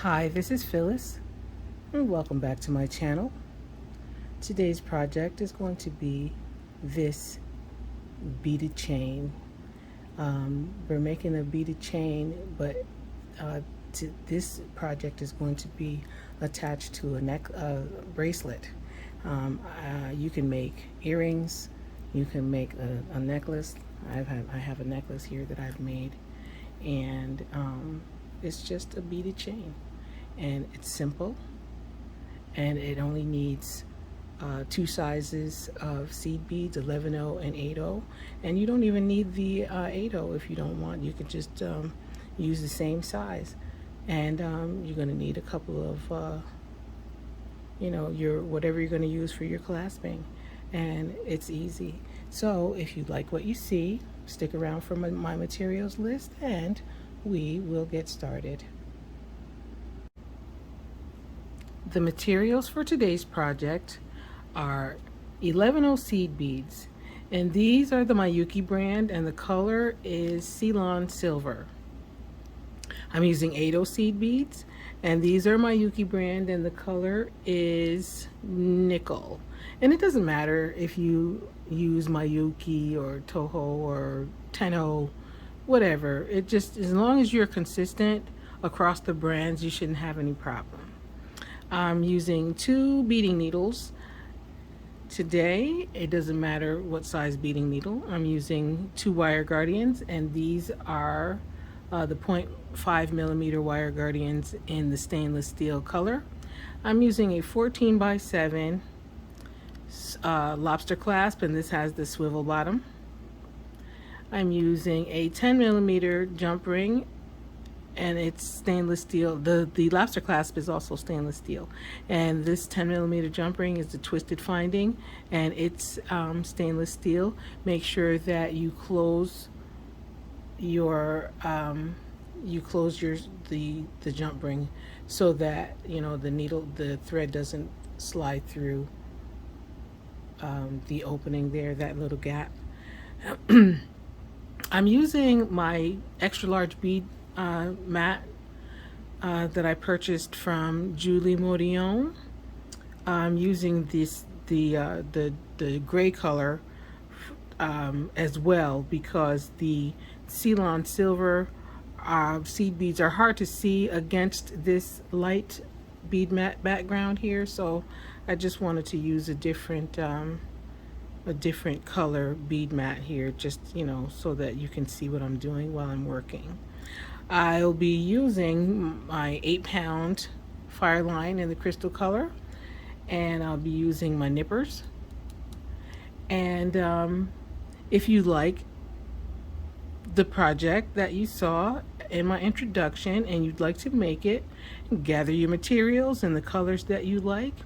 Hi, this is Phyllis, and welcome back to my channel. Today's project is going to be this beaded chain. We're making a beaded chain, but this project is going to be attached to a bracelet. You can make earrings, you can make a necklace. I have a necklace here that I've made, and it's just a beaded chain. And it's simple, and it only needs two sizes of seed beads, 11/0 and 8/0, and you don't even need the 8/0 if you don't want. You could just use the same size, and you're going to need a couple of whatever you're going to use for your clasping, and it's easy. So if you like what you see, stick around for my materials list, and we will get started. The materials for today's project are 11/0 seed beads, and these are the Manicure brand, and the color is Ceylon Silver. I'm using 8/0 seed beads, and these are Manicure brand, and the color is Nickel. And it doesn't matter if you use Manicure or Toho or Tenno, whatever. It just, as long as you're consistent across the brands, you shouldn't have any problem. I'm using 2 beading needles today. It doesn't matter what size beading needle. I'm using 2 wire guardians, and these are the 0.5 millimeter wire guardians in the stainless steel color. I'm using a 14x7 Lobster Clasp, and this has the swivel bottom. I'm using a 10 millimeter jump ring, and it's stainless steel. The Lobster Clasp is also stainless steel, and this 10 millimeter jump ring is the twisted finding, and it's stainless steel. Make sure that you close your the jump ring so that the thread doesn't slide through the opening there, that little gap. I'm using my extra large bead mat that I purchased from Julie Modion. I'm using the gray color as well, because the Ceylon Silver seed beads are hard to see against this light bead mat background here, so I just wanted to use a different color bead mat here, just so that you can see what I'm doing while I'm working. I'll be using my 8-pound fire line in the crystal color, and I'll be using my nippers. And if you like the project that you saw in my introduction and you'd like to make it, gather your materials and the colors that you like,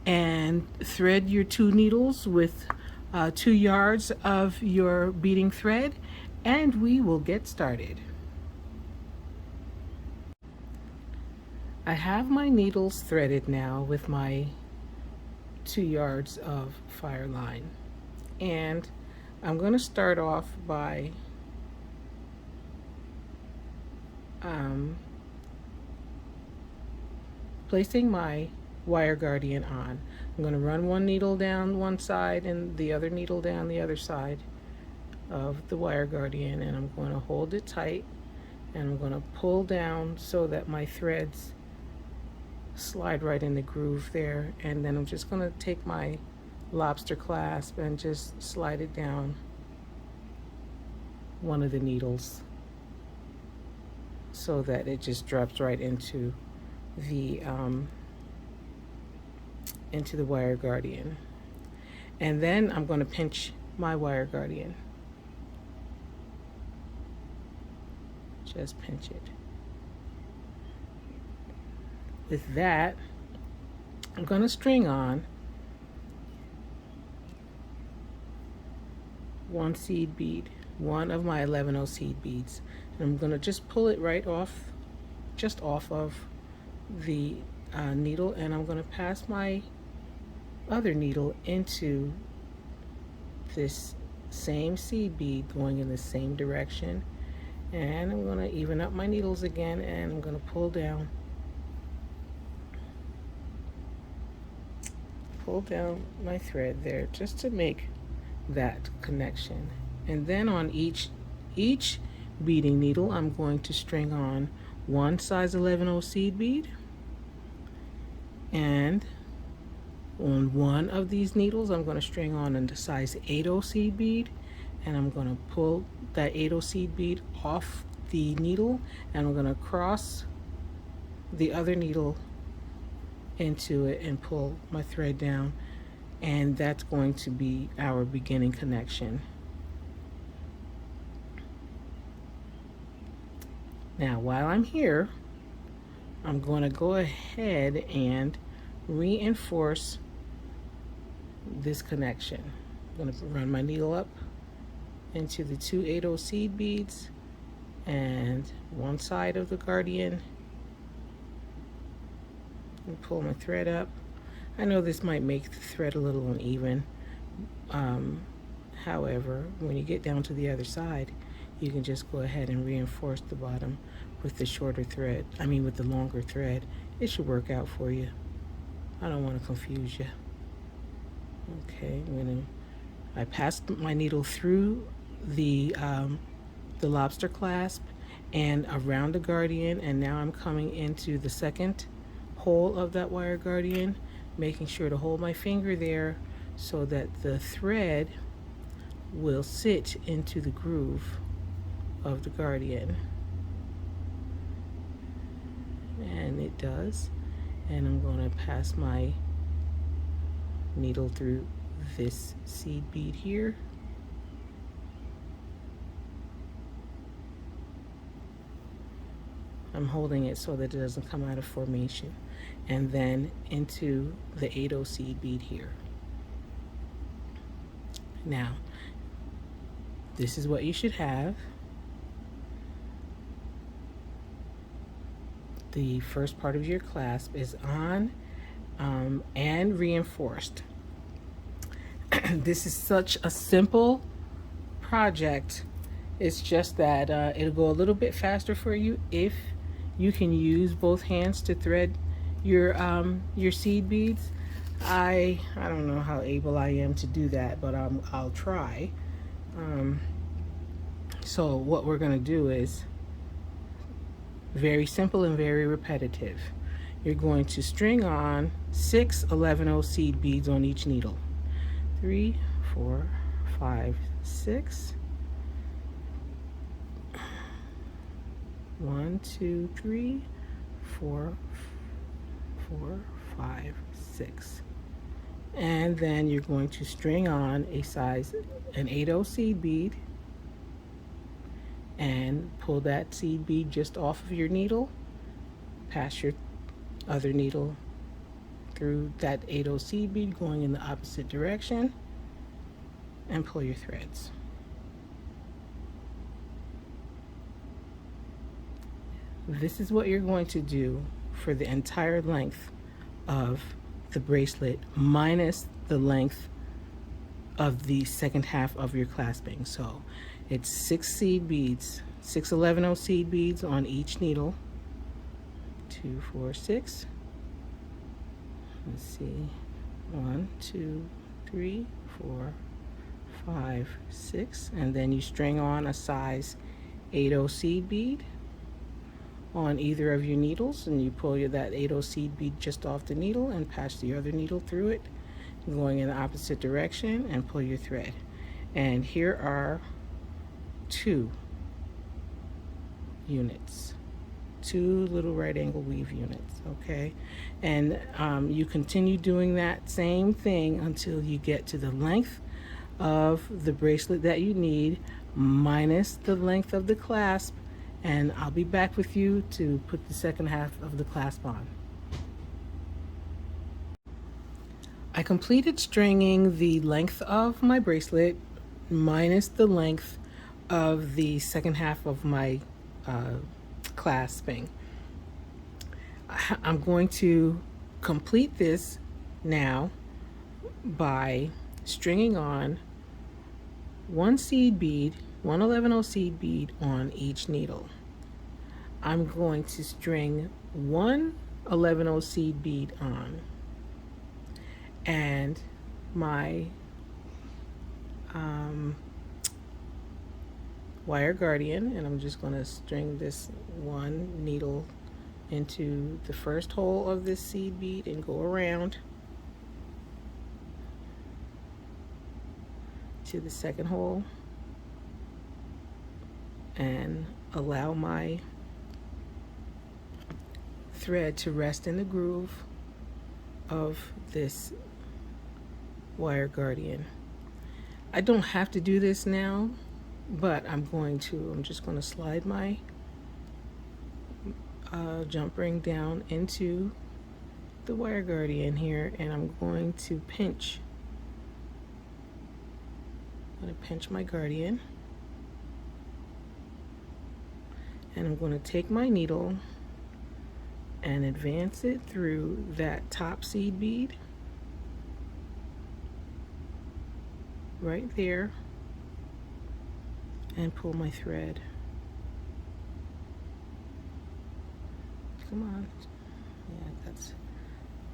and thread your 2 needles with 2 yards of your beading thread, and we will get started. I have my needles threaded now with my 2 yards of fire line, and I'm going to start off by placing my wire guardian on. I'm going to run one needle down one side and the other needle down the other side of the wire guardian, and I'm going to hold it tight, and I'm going to pull down so that my threads slide right in the groove there, and then I'm just going to take my Lobster Clasp and just slide it down one of the needles so that it just drops right into the wire guardian. And then I'm going to pinch my wire guardian. Just pinch it. With that, I'm going to string on 1 seed bead, one of my 11/0 seed beads, and I'm going to just pull it right off, just off of the needle, and I'm going to pass my other needle into this same seed bead going in the same direction, and I'm going to even up my needles again, and I'm going to pull down pull down my thread there just to make that connection. And then on each beading needle, I'm going to string on one size 11/0 seed bead, and on one of these needles I'm going to string on a size 8/0 seed bead, and I'm going to pull that 8/0 seed bead off the needle, and I'm going to cross the other needle into it and pull my thread down, and that's going to be our beginning connection. Now while I'm here, I'm going to go ahead and reinforce this connection. I'm going to run my needle up into the two 8/0 seed beads and one side of the guardian and pull my thread up. I know this might make the thread a little uneven. However, when you get down to the other side, you can just go ahead and reinforce the bottom with the shorter thread. With the longer thread. It should work out for you. I don't want to confuse you. Okay, I passed my needle through the lobster clasp and around the guardian, and now I'm coming into the second hole of that wire guardian, making sure to hold my finger there so that the thread will sit into the groove of the guardian, and it does. And I'm going to pass my needle through this seed bead here, I'm holding it so that it doesn't come out of formation, and then into the 8/0 seed bead here. Now this is what you should have. The first part of your clasp is on and reinforced. This is such a simple project. It's just that it'll go a little bit faster for you if you can use both hands to thread your seed beads. I don't know how able I am to do that, but I'll try. So what we're gonna do is very simple and very repetitive. You're going to string on 6 11/0 seed beads on each needle. 3, 4, 5, 6. 1, 2, 3, 4, 5, 6. And then you're going to string on an 8/0 seed bead and pull that seed bead just off of your needle, pass your other needle through that 8/0 seed bead going in the opposite direction, and pull your threads. This is what you're going to do for the entire length of the bracelet, minus the length of the second half of your clasping. So it's 6 seed beads, 6 11/0 seed beads on each needle. 2, 4, 6. Let's see. 1, 2, 3, 4, 5, 6. And then you string on a size 8/0 seed bead on either of your needles, and you pull that 8/0 seed bead just off the needle and pass the other needle through it, going in the opposite direction, and pull your thread. And here are 2 units, 2 little right angle weave units. Okay, and you continue doing that same thing until you get to the length of the bracelet that you need, minus the length of the clasp, and I'll be back with you to put the second half of the clasp on. I completed stringing the length of my bracelet minus the length of the second half of my clasping. I'm going to complete this now by stringing on 1 seed bead, 1 11/0 seed bead on each needle. I'm going to string 1 11/0 seed bead on, and my wire guardian, and I'm just going to string this one needle into the first hole of this seed bead and go around to the second hole and allow my thread to rest in the groove of this wire guardian. I don't have to do this now, but I'm just going to slide my jump ring down into the wire guardian here, and I'm going to pinch. I'm going to pinch my guardian, and I'm going to take my needle and advance it through that top seed bead right there and pull my thread. Come on. Yeah, that's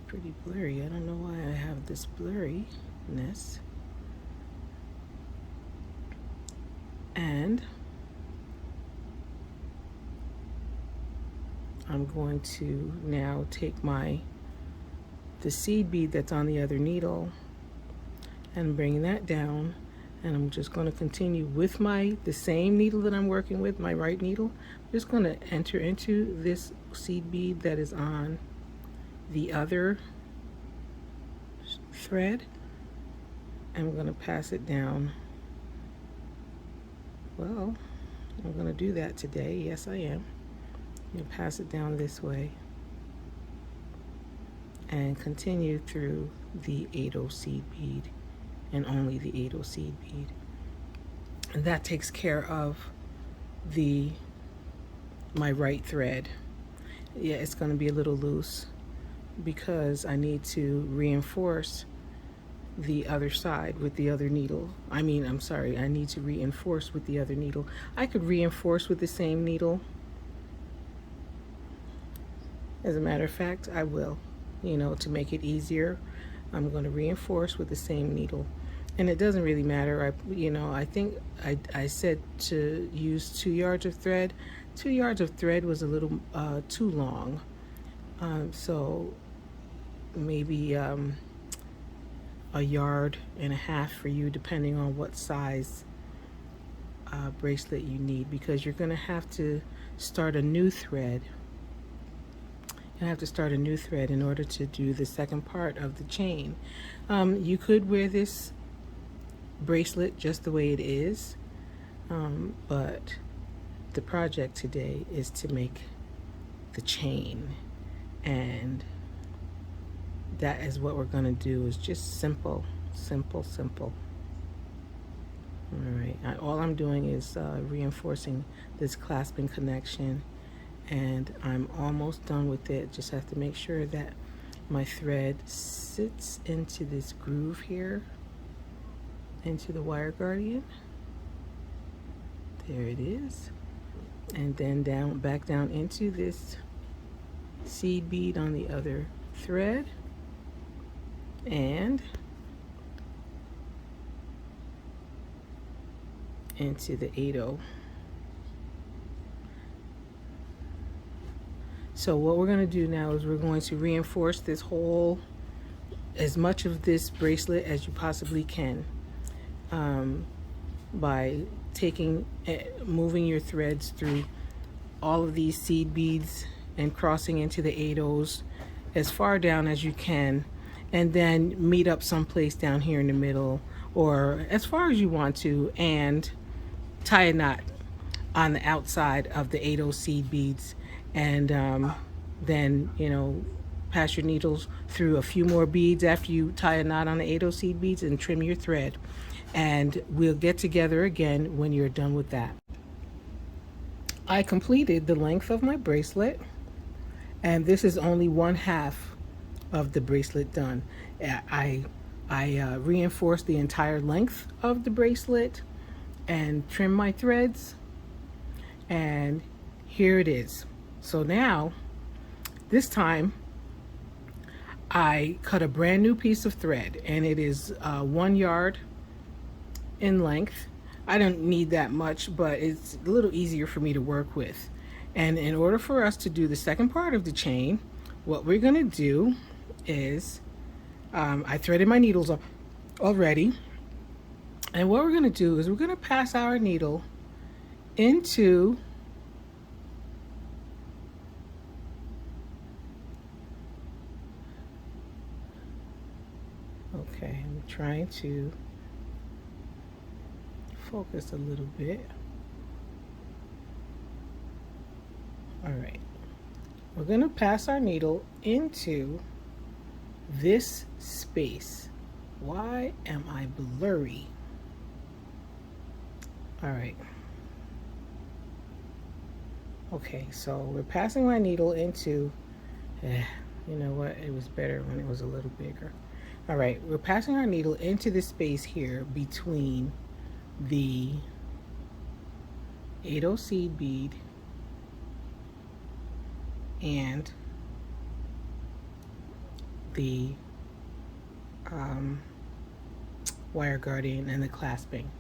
pretty blurry. I don't know why I have this blurriness. And I'm going to now take the seed bead that's on the other needle and bring that down, and I'm just going to continue with the same needle that I'm working with, my right needle. I'm just going to enter into this seed bead that is on the other thread, and I'm going to pass it down. Well, I'm going to do that today. Yes, I am. I'm going to pass it down this way and continue through the 8/0 seed bead, and only the 8/0 seed bead. And that takes care of my right thread. Yeah, it's going to be a little loose because I need to reinforce the other side with the other needle. I need to reinforce with the other needle. I could reinforce with the same needle. As a matter of fact, I will, to make it easier. I'm going to reinforce with the same needle. And it doesn't really matter. I think I said to use 2 yards of thread. 2 yards of thread was a little too long. So maybe a yard and a half for you, depending on what size bracelet you need, because you're going to have to start a new thread. You have to start a new thread in order to do the second part of the chain. You could wear this bracelet just the way it is, but the project today is to make the chain, and that is what we're going to do. Is just simple. All right, all I'm doing is reinforcing this clasping connection, and I'm almost done with it. Just have to make sure that my thread sits into this groove here, into the wire guardian. There it is. And then back down into this seed bead on the other thread, and into the 8/0. So what we're going to do now is we're going to reinforce this whole, as much of this bracelet as you possibly can, by moving your threads through all of these seed beads and crossing into the 8/0s as far down as you can, and then meet up someplace down here in the middle, or as far as you want to, and tie a knot on the outside of the 8/0 seed beads, and then pass your needles through a few more beads after you tie a knot on the 8/0 seed beads, and trim your thread. And we'll get together again when you're done with that. I completed the length of my bracelet, and this is only 1/2 of the bracelet done. I reinforced the entire length of the bracelet and trim my threads, and here it is. So now, this time, I cut a brand new piece of thread, and it is 1 yard in length. I don't need that much, but it's a little easier for me to work with. And in order for us to do the second part of the chain, what we're going to do is I threaded my needles already, and what we're going to do is we're going to pass our needle into okay, I'm trying to focus a little bit. All right, we're going to pass our needle into this space. Why am I blurry? All right. Okay, so we're passing my needle into, you know what, it was better when it was a little bigger. All right, we're passing our needle into this space here between the 8/0 seed bead and the wire guarding and the clasping.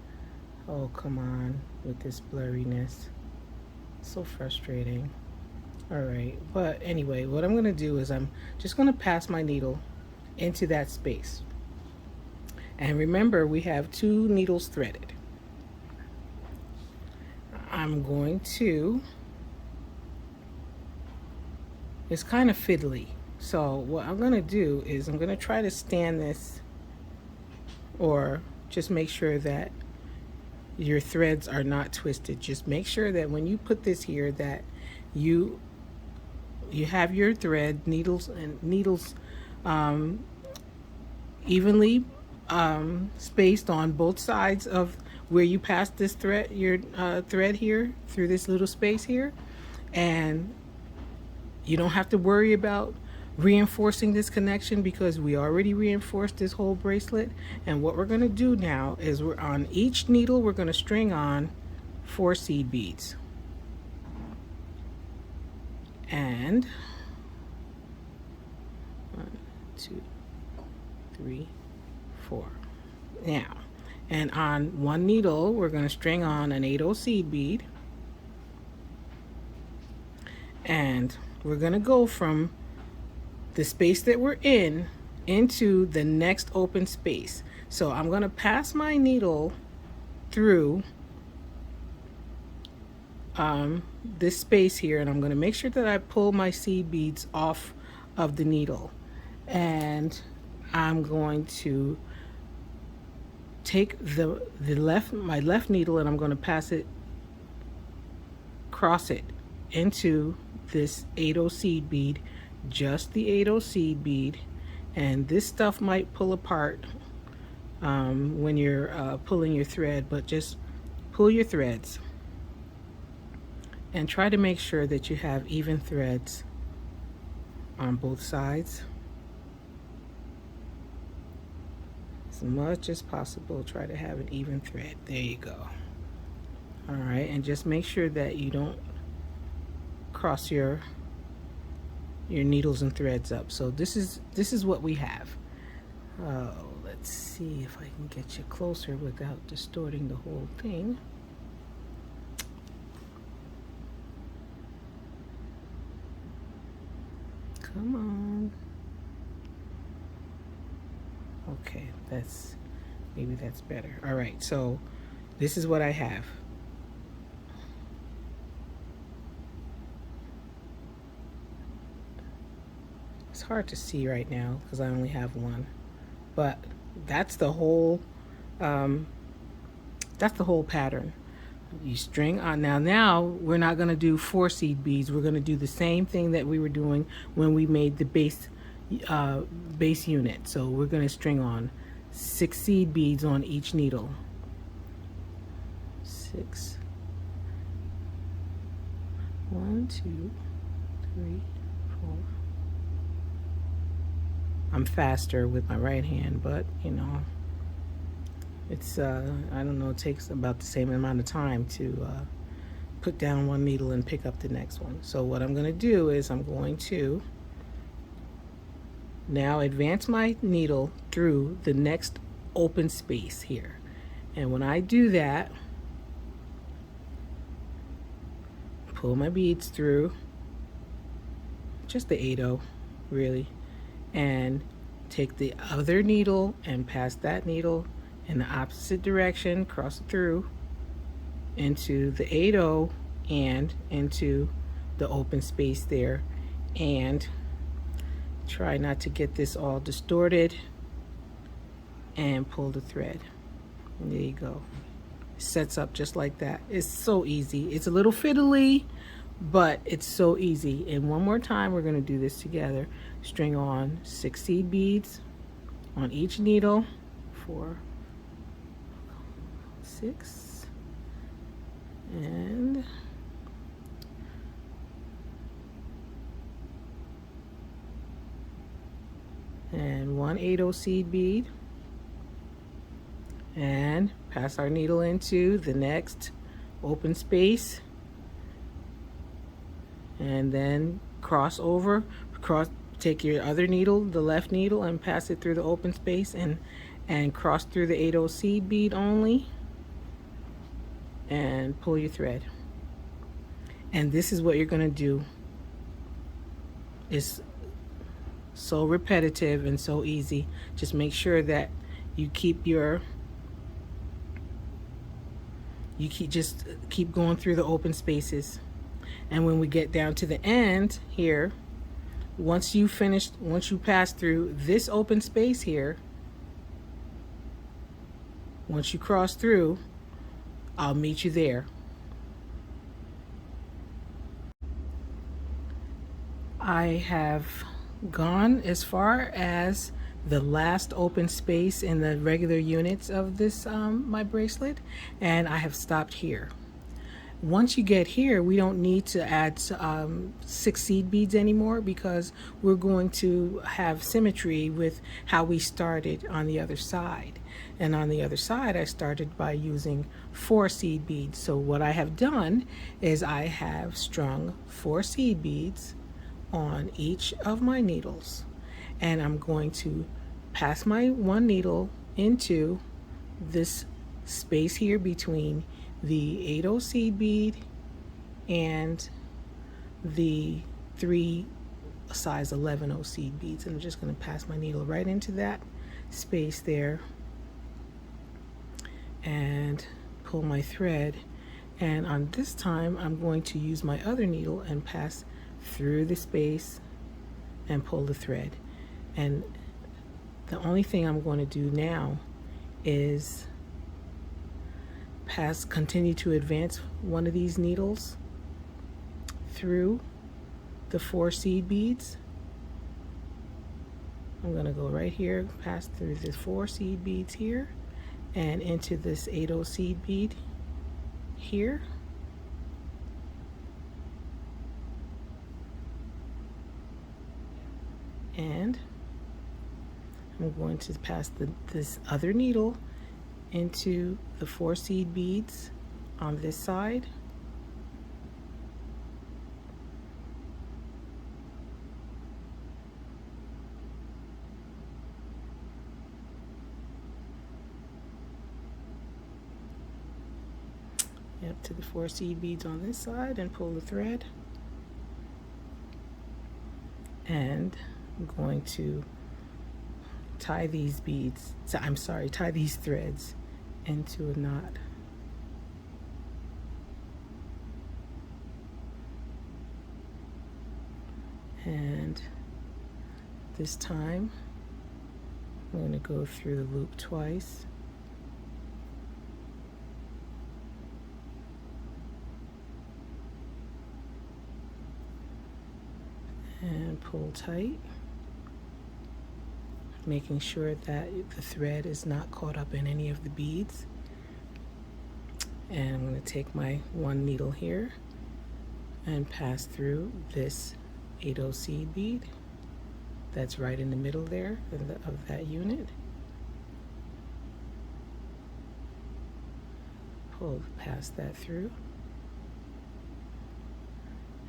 Oh, come on with this blurriness. So frustrating. All right, but anyway, what I'm going to do is I'm just going to pass my needle into that space. And remember, we have 2 needles threaded. I'm going to, it's kind of fiddly. So what I'm going to do is I'm going to try to stand this, or just make sure that your threads are not twisted. Just make sure that when you put this here that you have your thread needles evenly spaced on both sides of where you pass this thread, your thread here through this little space here, and you don't have to worry about reinforcing this connection because we already reinforced this whole bracelet. And what we're going to do now is we're on each needle, we're going to string on 4 seed beads. And 1, 2, 3, 4. Now, and on one needle, we're going to string on an 8/0 seed bead. And we're going to go from the space that we're in into the next open space. So I'm going to pass my needle through this space here, and I'm going to make sure that I pull my seed beads off of the needle. And I'm going to take my left needle, and I'm going to pass it, cross it into this 8/0 seed bead, just the 8/0 seed bead. And this stuff might pull apart when you're pulling your thread, but just pull your threads and try to make sure that you have even threads on both sides. As much as possible, try to have an even thread. There you go. All right, and just make sure that you don't cross your needles and threads up. So this is what we have. Let's see if I can get you closer without distorting the whole thing. Come on. Okay, maybe that's better. All right, so this is what I have. It's hard to see right now because I only have one, but that's the whole pattern. You string on. Now we're not going to do 4 seed beads. We're going to do the same thing that we were doing when we made the base unit. So we're going to string on 6 seed beads on each needle. 6. 1, 2, 3, 4. I'm faster with my right hand, but you know, it's I don't know, it takes about the same amount of time to put down one needle and pick up the next one. So what I'm going to do is I'm going to now advance my needle through the next open space here. And when I do that, pull my beads through, just the 8/0 really, and take the other needle and pass that needle in the opposite direction, cross it through into the 8/0 and into the open space there, and try not to get this all distorted, and pull the thread. And there you go. It sets up just like that. It's so easy. It's a little fiddly, but it's so easy. And one more time, we're going to do this together. String on 6 seed beads on each needle, 4, 6, and one 8/0 seed bead, and pass our needle into the next open space, and then cross over, take your other needle, the left needle, and pass it through the open space, and cross through the 8/0 seed bead only, and pull your thread. And this is what you're going to do. It's so repetitive and so easy. Just make sure that you keep keep going through the open spaces. And when we get down to the end here, once you pass through this open space here, once you cross through, I'll meet you there. I have gone as far as the last open space in the regular units of this my bracelet, and I have stopped here. Once you get here, we don't need to add 6 seed beads anymore, because we're going to have symmetry with how we started on the other side. And on the other side, I started by using 4 seed beads. So what I have done is I have strung 4 seed beads on each of my needles, and I'm going to pass my one needle into this space here between the 8/0 seed bead and the 3 size 11/0 seed beads. And I'm just going to pass my needle right into that space there and pull my thread. And on this time, I'm going to use my other needle and pass through the space and pull the thread. And the only thing I'm going to do now is continue to advance one of these needles through the 4 seed beads. I'm going to go right here, pass through the 4 seed beads here, and into this 8/0 seed bead here. And I'm going to pass this other needle into the 4 seed beads on this side. Yep, to the 4 seed beads on this side, and pull the thread. And I'm going to tie these beads, tie these threads into a knot. And this time, I'm going to go through the loop twice. And pull tight, making sure that the thread is not caught up in any of the beads. And I'm going to take my one needle here and pass through this 8/0 seed bead that's right in the middle there of that unit. Pull past that through,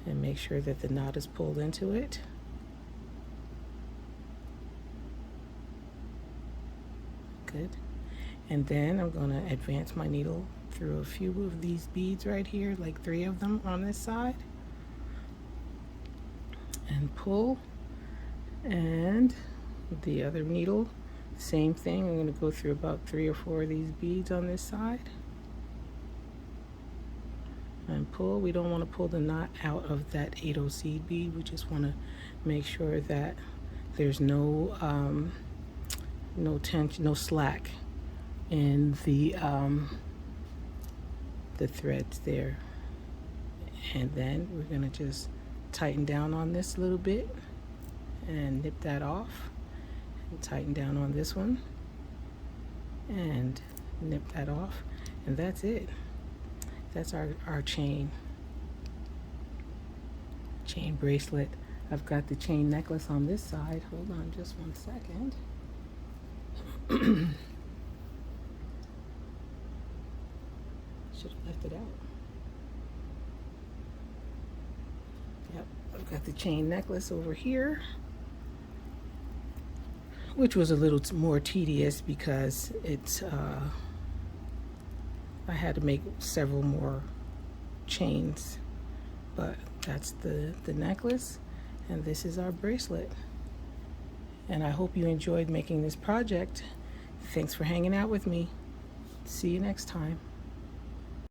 and make sure that the knot is pulled into it. good. And then I'm going to advance my needle through a few of these beads right here, like 3 of them on this side, and pull. And the other needle, same thing. I'm going to go through about 3 or 4 of these beads on this side and pull. We don't want to pull the knot out of that 8/0 seed bead. We just want to make sure that there's no tension, no slack in the threads there. And then we're going to just tighten down on this a little bit and nip that off, and tighten down on this one and nip that off, and that's it. That's our chain bracelet. I've got the chain necklace on this side. Hold on just 1 second. Should have left it out. Yep, I've got the chain necklace over here, which was a little more tedious because it's I had to make several more chains, but that's the necklace, and this is our bracelet. And I hope you enjoyed making this project. Thanks for hanging out with me. See you next time.